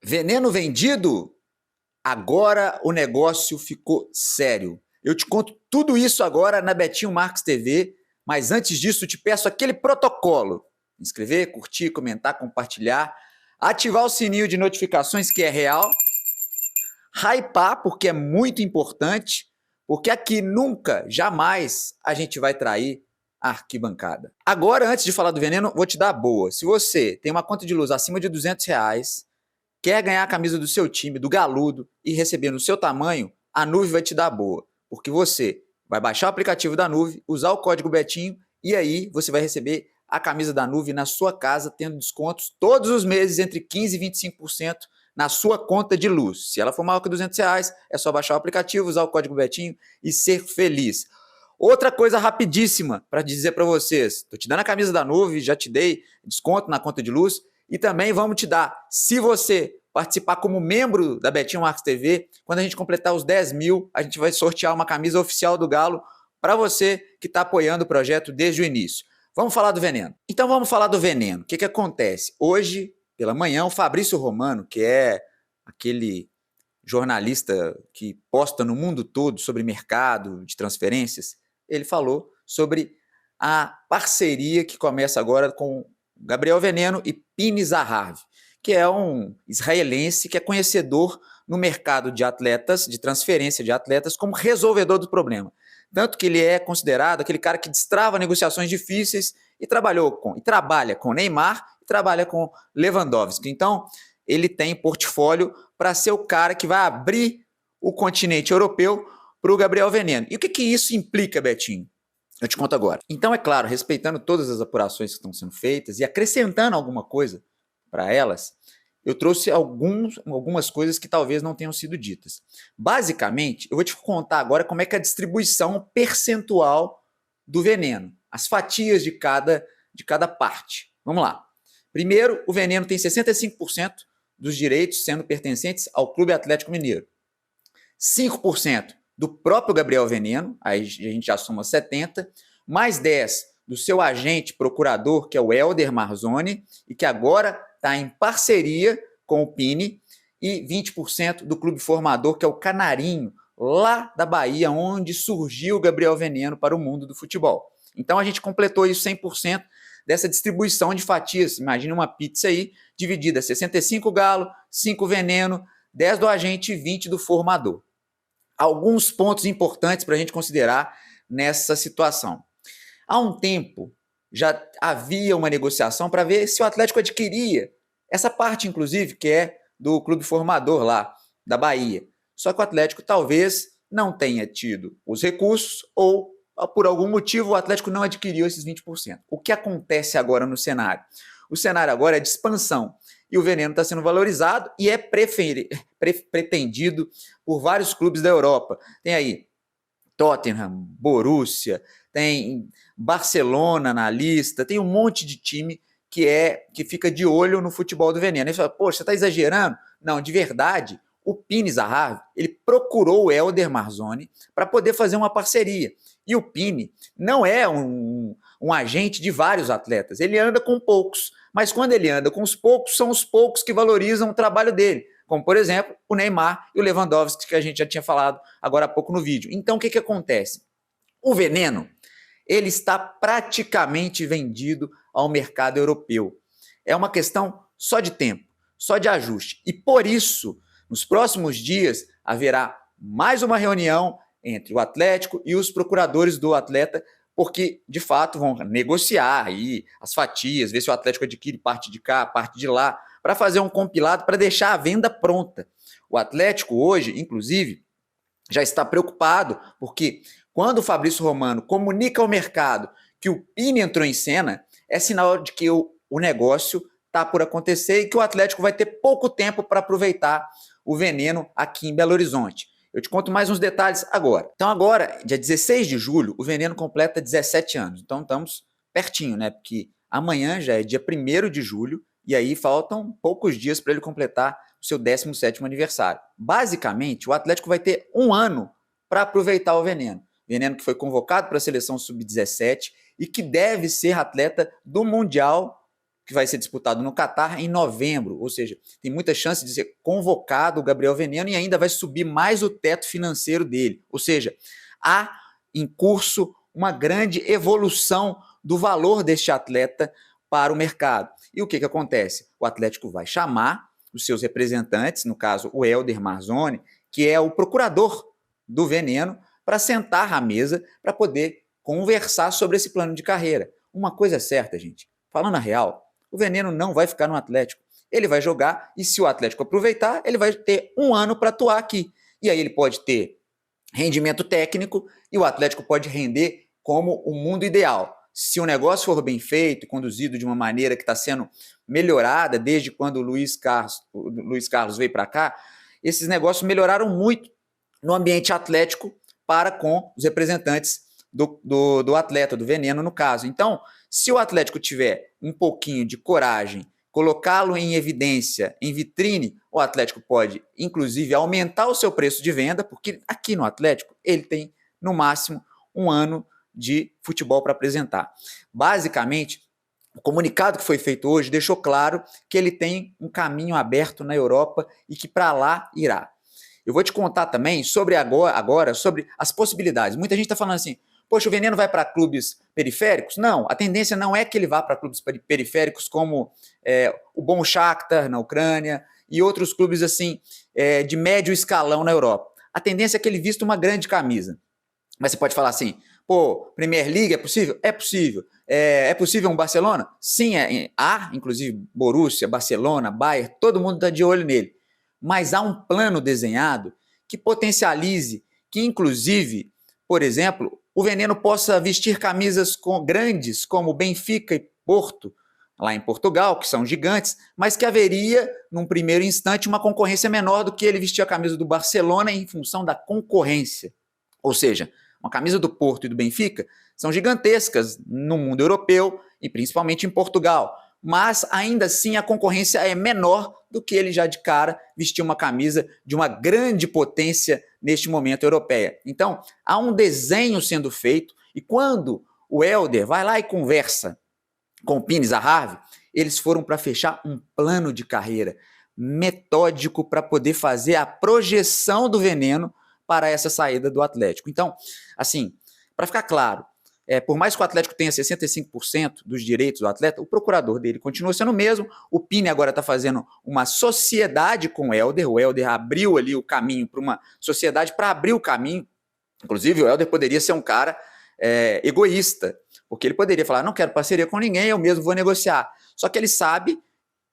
Veneno vendido? Agora o negócio ficou sério. Eu te conto tudo isso agora na Betinho Marques TV, mas antes disso te peço aquele protocolo. Inscrever, curtir, comentar, compartilhar, ativar o sininho de notificações que é real, hypar porque é muito importante, porque aqui nunca, jamais a gente vai trair a arquibancada. Agora, antes de falar do veneno, vou te dar a boa. Se você tem uma conta de luz acima de R$ 200, quer ganhar a camisa do seu time, do Galudo, e receber no seu tamanho, a Nuve vai te dar boa. Porque você vai baixar o aplicativo da Nuve, usar o código Betinho, e aí você vai receber a camisa da Nuve na sua casa, tendo descontos todos os meses entre 15% e 25% na sua conta de luz. Se ela for maior que R$ 200, é só baixar o aplicativo, usar o código Betinho e ser feliz. Outra coisa rapidíssima para dizer para vocês, estou te dando a camisa da Nuve, já te dei desconto na conta de luz, e também vamos te dar, se você participar como membro da Betinho Marques TV, quando a gente completar os 10 mil, a gente vai sortear uma camisa oficial do Galo para você que está apoiando o projeto desde o início. Vamos falar do veneno. Então vamos falar do veneno. O que acontece? Hoje, pela manhã, o Fabrício Romano, que é aquele jornalista que posta no mundo todo sobre mercado de transferências, ele falou sobre a parceria que começa agora com Gabriel Veneno e Pini Zahavi, que é um israelense que é conhecedor no mercado de atletas, de transferência de atletas, como resolvedor do problema. Tanto que ele é considerado aquele cara que destrava negociações difíceis e trabalha com Neymar e trabalha com Lewandowski. Então, ele tem portfólio para ser o cara que vai abrir o continente europeu para o Gabriel Veneno. E o que isso implica, Betinho? Eu te conto agora. Então, é claro, respeitando todas as apurações que estão sendo feitas e acrescentando alguma coisa para elas, eu trouxe algumas coisas que talvez não tenham sido ditas. Basicamente, eu vou te contar agora como é que é a distribuição percentual do veneno, as fatias de cada parte. Vamos lá. Primeiro, o veneno tem 65% dos direitos sendo pertencentes ao Clube Atlético Mineiro. 5% do próprio Gabriel Veneno, aí a gente já soma 70%, mais 10% do seu agente procurador, que é o Helder Marzoni, e que agora está em parceria com o Pini, e 20% do clube formador, que é o Canarinho, lá da Bahia, onde surgiu o Gabriel Veneno para o mundo do futebol. Então a gente completou isso 100% dessa distribuição de fatias. Imagina uma pizza aí, dividida 65 Galo, 5 Veneno, 10 do agente e 20 do formador. Alguns pontos importantes para a gente considerar nessa situação. Há um tempo já havia uma negociação para ver se o Atlético adquiria essa parte, inclusive, que é do clube formador lá da Bahia. Só que o Atlético talvez não tenha tido os recursos ou, por algum motivo, o Atlético não adquiriu esses 20%. O que acontece agora no cenário? O cenário agora é de expansão e o veneno está sendo valorizado e é pretendido por vários clubes da Europa. Tem aí Tottenham, Borussia, tem Barcelona na lista, tem um monte de time que fica de olho no futebol do veneno. Ele fala, poxa, você está exagerando? Não, de verdade, o Pini Zahavi, ele procurou o Helder Marzoni para poder fazer uma parceria. E o Pini não é um agente de vários atletas, ele anda com poucos, mas quando ele anda com os poucos, são os poucos que valorizam o trabalho dele, como, por exemplo, o Neymar e o Lewandowski, que a gente já tinha falado agora há pouco no vídeo. Então, o que acontece? O veneno, ele está praticamente vendido ao mercado europeu. É uma questão só de tempo, só de ajuste. E por isso, nos próximos dias, haverá mais uma reunião entre o Atlético e os procuradores do atleta, porque, de fato, vão negociar aí as fatias, ver se o Atlético adquire parte de cá, parte de lá, para fazer um compilado, para deixar a venda pronta. O Atlético hoje, inclusive, já está preocupado, porque quando o Fabrício Romano comunica ao mercado que o Pini entrou em cena, é sinal de que o negócio está por acontecer e que o Atlético vai ter pouco tempo para aproveitar o veneno aqui em Belo Horizonte. Eu te conto mais uns detalhes agora. Então agora, dia 16 de julho, o veneno completa 17 anos. Então estamos pertinho, né? Porque amanhã já é dia 1º de julho e aí faltam poucos dias para ele completar o seu 17º aniversário. Basicamente, o Atlético vai ter um ano para aproveitar o veneno. Veneno que foi convocado para a seleção sub-17 e que deve ser atleta do Mundial que vai ser disputado no Catar em novembro, ou seja, tem muita chance de ser convocado o Gabriel Veneno e ainda vai subir mais o teto financeiro dele, ou seja, há em curso uma grande evolução do valor deste atleta para o mercado. E o que acontece? O Atlético vai chamar os seus representantes, no caso o Helder Marzoni, que é o procurador do Veneno, para sentar à mesa para poder conversar sobre esse plano de carreira. Uma coisa é certa, gente, falando a real, o Veneno não vai ficar no Atlético. Ele vai jogar e se o Atlético aproveitar, ele vai ter um ano para atuar aqui. E aí ele pode ter rendimento técnico e o Atlético pode render como o mundo ideal. Se o negócio for bem feito, conduzido de uma maneira que está sendo melhorada desde quando o Luiz Carlos veio para cá, esses negócios melhoraram muito no ambiente atlético para com os representantes do atleta, do Veneno no caso. Então, se o Atlético tiver um pouquinho de coragem, colocá-lo em evidência, em vitrine, o Atlético pode, inclusive, aumentar o seu preço de venda, porque aqui no Atlético ele tem, no máximo, um ano de futebol para apresentar. Basicamente, o comunicado que foi feito hoje deixou claro que ele tem um caminho aberto na Europa e que para lá irá. Eu vou te contar também sobre agora sobre as possibilidades. Muita gente está falando assim, poxa, o Veneno vai para clubes periféricos? Não, a tendência não é que ele vá para clubes periféricos como o Bom Shakhtar na Ucrânia e outros clubes assim de médio escalão na Europa. A tendência é que ele vista uma grande camisa. Mas você pode falar assim, pô, Premier League é possível? É possível. É possível um Barcelona? Sim, há, inclusive, Borussia, Barcelona, Bayern, todo mundo está de olho nele. Mas há um plano desenhado que potencialize, que inclusive, por exemplo, o Veneno possa vestir camisas grandes como Benfica e Porto, lá em Portugal, que são gigantes, mas que haveria, num primeiro instante, uma concorrência menor do que ele vestir a camisa do Barcelona em função da concorrência. Ou seja, uma camisa do Porto e do Benfica são gigantescas no mundo europeu e principalmente em Portugal, mas ainda assim a concorrência é menor do que ele já de cara vestir uma camisa de uma grande potência neste momento europeia. Então, há um desenho sendo feito e quando o Helder vai lá e conversa com o Pini Zahavi, eles foram para fechar um plano de carreira metódico para poder fazer a projeção do Veneno para essa saída do Atlético. Então, assim, para ficar claro, por mais que o Atlético tenha 65% dos direitos do atleta, o procurador dele continua sendo o mesmo. O Pini agora está fazendo uma sociedade com o Helder abriu ali o caminho para uma sociedade para abrir o caminho. Inclusive, o Helder poderia ser um cara egoísta, porque ele poderia falar, não quero parceria com ninguém, eu mesmo vou negociar. Só que ele sabe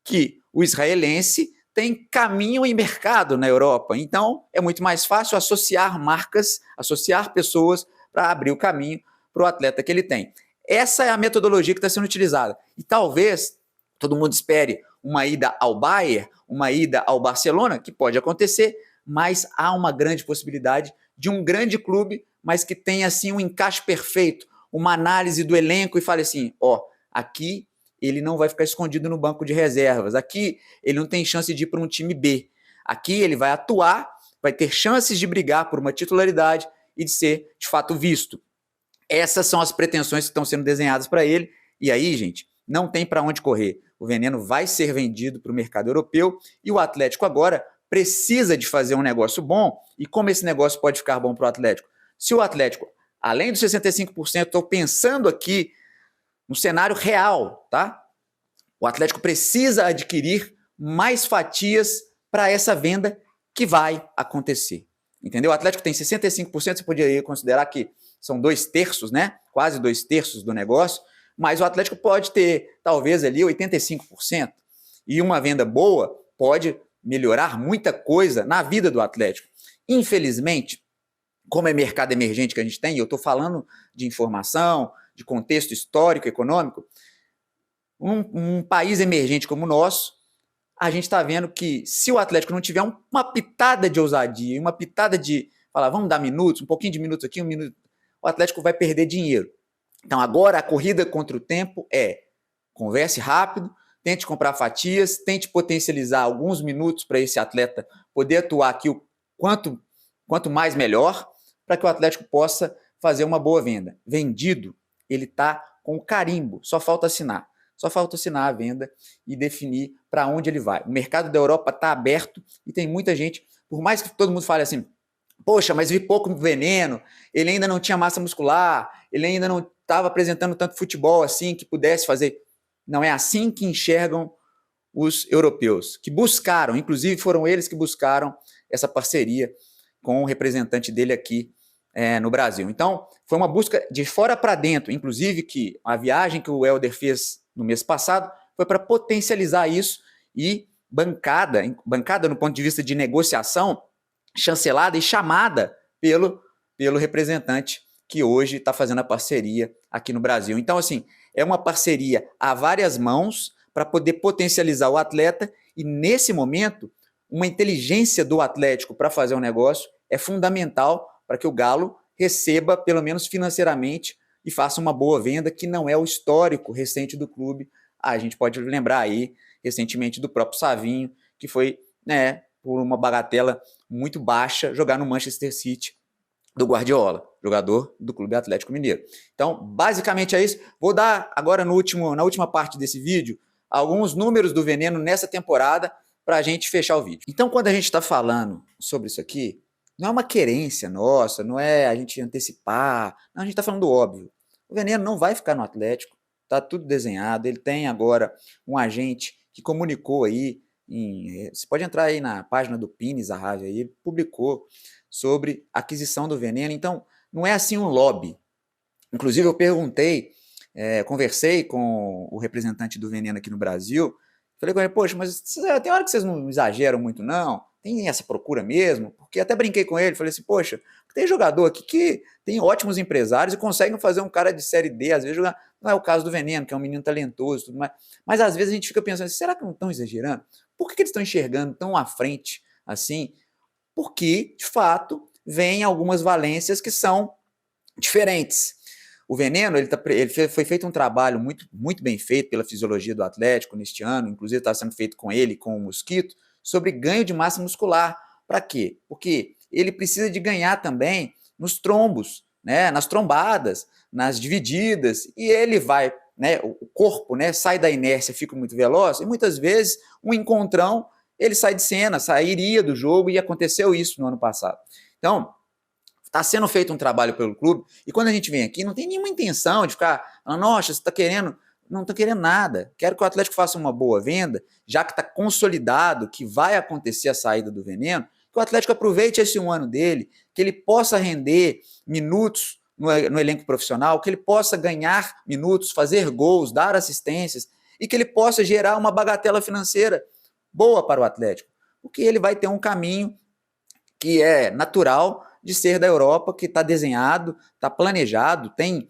que o israelense tem caminho e mercado na Europa, então é muito mais fácil associar marcas, associar pessoas para abrir o caminho para o atleta que ele tem. Essa é a metodologia que está sendo utilizada. E talvez todo mundo espere uma ida ao Bayern, uma ida ao Barcelona, que pode acontecer, mas há uma grande possibilidade de um grande clube, mas que tenha assim um encaixe perfeito, uma análise do elenco e fale assim, aqui ele não vai ficar escondido no banco de reservas, aqui ele não tem chance de ir para um time B, aqui ele vai atuar, vai ter chances de brigar por uma titularidade e de ser de fato visto. Essas são as pretensões que estão sendo desenhadas para ele, e aí, gente, não tem para onde correr. O Veneno vai ser vendido para o mercado europeu e o Atlético agora precisa de fazer um negócio bom. E como esse negócio pode ficar bom para o Atlético? Se o Atlético, além dos 65%, estou pensando aqui no cenário real, tá? O Atlético precisa adquirir mais fatias para essa venda que vai acontecer. Entendeu? O Atlético tem 65%, você poderia considerar que são 2/3, né? Quase 2/3 do negócio, mas o Atlético pode ter, talvez, ali 85%. E uma venda boa pode melhorar muita coisa na vida do Atlético. Infelizmente, como é mercado emergente que a gente tem, e eu estou falando de informação, de contexto histórico, econômico, um país emergente como o nosso, a gente está vendo que se o Atlético não tiver uma pitada de ousadia, uma pitada de falar, vamos dar minutos, um pouquinho de minutos aqui, um minuto, o Atlético vai perder dinheiro. Então agora a corrida contra o tempo converse rápido, tente comprar fatias, tente potencializar alguns minutos para esse atleta poder atuar aqui o quanto mais melhor, para que o Atlético possa fazer uma boa venda. Vendido, ele está com o carimbo, só falta assinar. Só falta assinar a venda e definir para onde ele vai. O mercado da Europa está aberto e tem muita gente, por mais que todo mundo fale assim, poxa, mas vi pouco Veneno, ele ainda não tinha massa muscular, ele ainda não estava apresentando tanto futebol assim que pudesse fazer. Não é assim que enxergam os europeus, que buscaram, inclusive foram eles que buscaram essa parceria com o representante dele aqui no Brasil. Então, foi uma busca de fora para dentro, inclusive que a viagem que o Helder fez no mês passado foi para potencializar isso e bancada no ponto de vista de negociação, chancelada e chamada pelo representante que hoje está fazendo a parceria aqui no Brasil. Então, assim, é uma parceria a várias mãos para poder potencializar o atleta e, nesse momento, uma inteligência do Atlético para fazer um negócio é fundamental para que o Galo receba, pelo menos financeiramente, e faça uma boa venda, que não é o histórico recente do clube. A gente pode lembrar aí, recentemente, do próprio Savinho, que foi, por uma bagatela muito baixa, jogar no Manchester City do Guardiola, jogador do Clube Atlético Mineiro. Então, basicamente é isso. Vou dar agora na última parte desse vídeo alguns números do Veneno nessa temporada para a gente fechar o vídeo. Então, quando a gente está falando sobre isso aqui, não é uma querência nossa, não é a gente antecipar, não, a gente está falando do óbvio. O Veneno não vai ficar no Atlético, está tudo desenhado, ele tem agora um agente que comunicou aí, você pode entrar aí na página do Pines, a rádio aí, ele publicou sobre a aquisição do Veneno, então não é assim um lobby. Inclusive eu perguntei, conversei com o representante do Veneno aqui no Brasil, falei com ele, poxa, mas tem hora que vocês não exageram muito não? Tem essa procura mesmo? Porque até brinquei com ele, falei assim, poxa, tem jogador aqui que tem ótimos empresários e conseguem fazer um cara de Série D, às vezes jogar, não é o caso do Veneno, que é um menino talentoso, tudo mais, mas às vezes a gente fica pensando, será que não estão exagerando? Por que eles estão enxergando tão à frente assim? Porque, de fato, vem algumas valências que são diferentes. O Veneno, foi feito um trabalho muito, muito bem feito pela fisiologia do Atlético neste ano, inclusive está sendo feito com ele, com o Mosquito, sobre ganho de massa muscular. Para quê? Porque ele precisa de ganhar também nos trombos, nas trombadas, nas divididas, e ele vai, o corpo sai da inércia, fica muito veloz, e muitas vezes um encontrão, ele sai de cena, sairia do jogo, e aconteceu isso no ano passado. Então, está sendo feito um trabalho pelo clube, e quando a gente vem aqui, não tem nenhuma intenção de ficar falando, nossa, você está querendo, não está querendo nada, quero que o Atlético faça uma boa venda, já que está consolidado que vai acontecer a saída do Veneno, que o Atlético aproveite esse um ano dele, que ele possa render minutos no elenco profissional, que ele possa ganhar minutos, fazer gols, dar assistências, e que ele possa gerar uma bagatela financeira boa para o Atlético, porque ele vai ter um caminho que é natural de ser da Europa, que está desenhado, está planejado, tem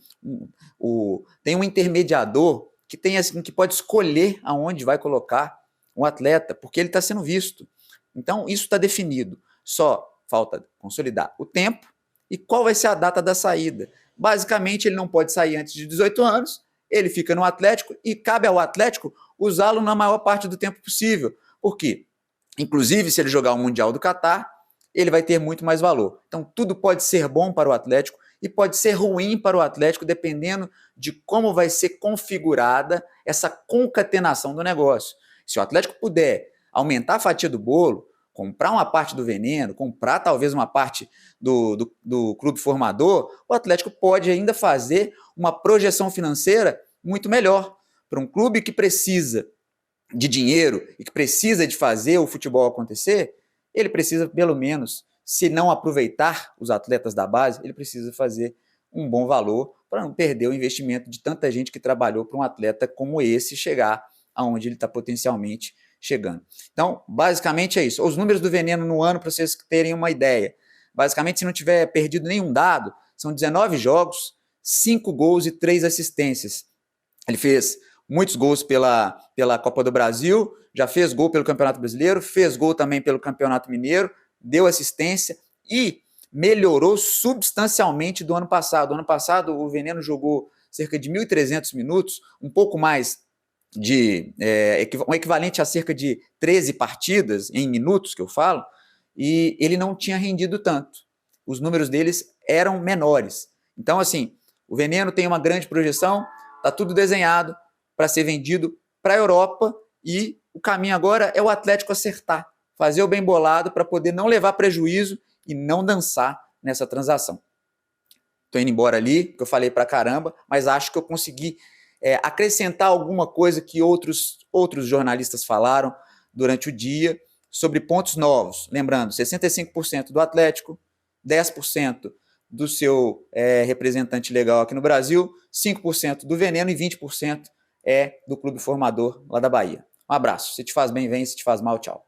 um intermediador que tem assim, que pode escolher aonde vai colocar um atleta, porque ele está sendo visto. Então, isso está definido. Só falta consolidar o tempo e qual vai ser a data da saída. Basicamente, ele não pode sair antes de 18 anos, ele fica no Atlético e cabe ao Atlético usá-lo na maior parte do tempo possível. Por quê? Inclusive, se ele jogar o Mundial do Catar, ele vai ter muito mais valor. Então, tudo pode ser bom para o Atlético e pode ser ruim para o Atlético, dependendo de como vai ser configurada essa concatenação do negócio. Se o Atlético puder aumentar a fatia do bolo, comprar uma parte do Veneno, comprar talvez uma parte do clube formador, o Atlético pode ainda fazer uma projeção financeira muito melhor para um clube que precisa de dinheiro e que precisa de fazer o futebol acontecer. Ele precisa, pelo menos, se não aproveitar os atletas da base, ele precisa fazer um bom valor para não perder o investimento de tanta gente que trabalhou para um atleta como esse chegar aonde ele está potencialmente chegando. Então, basicamente é isso. Os números do Veneno no ano, para vocês terem uma ideia. Basicamente, se não tiver perdido nenhum dado, são 19 jogos, 5 gols e 3 assistências. Ele fez muitos gols pela Copa do Brasil, já fez gol pelo Campeonato Brasileiro, fez gol também pelo Campeonato Mineiro, deu assistência e melhorou substancialmente do ano passado. No ano passado, o Veneno jogou cerca de 1.300 minutos, um pouco mais um equivalente a cerca de 13 partidas em minutos, que eu falo, e ele não tinha rendido tanto. Os números deles eram menores. Então, assim, o Veneno tem uma grande projeção, está tudo desenhado, para ser vendido para a Europa e o caminho agora é o Atlético acertar, fazer o bem bolado para poder não levar prejuízo e não dançar nessa transação. Estou indo embora ali, porque eu falei pra caramba, mas acho que eu consegui acrescentar alguma coisa que outros jornalistas falaram durante o dia sobre pontos novos. Lembrando, 65% do Atlético, 10% do seu representante legal aqui no Brasil, 5% do Veneno e 20% é do Clube Formador lá da Bahia. Um abraço. Se te faz bem, vem. Se te faz mal, tchau.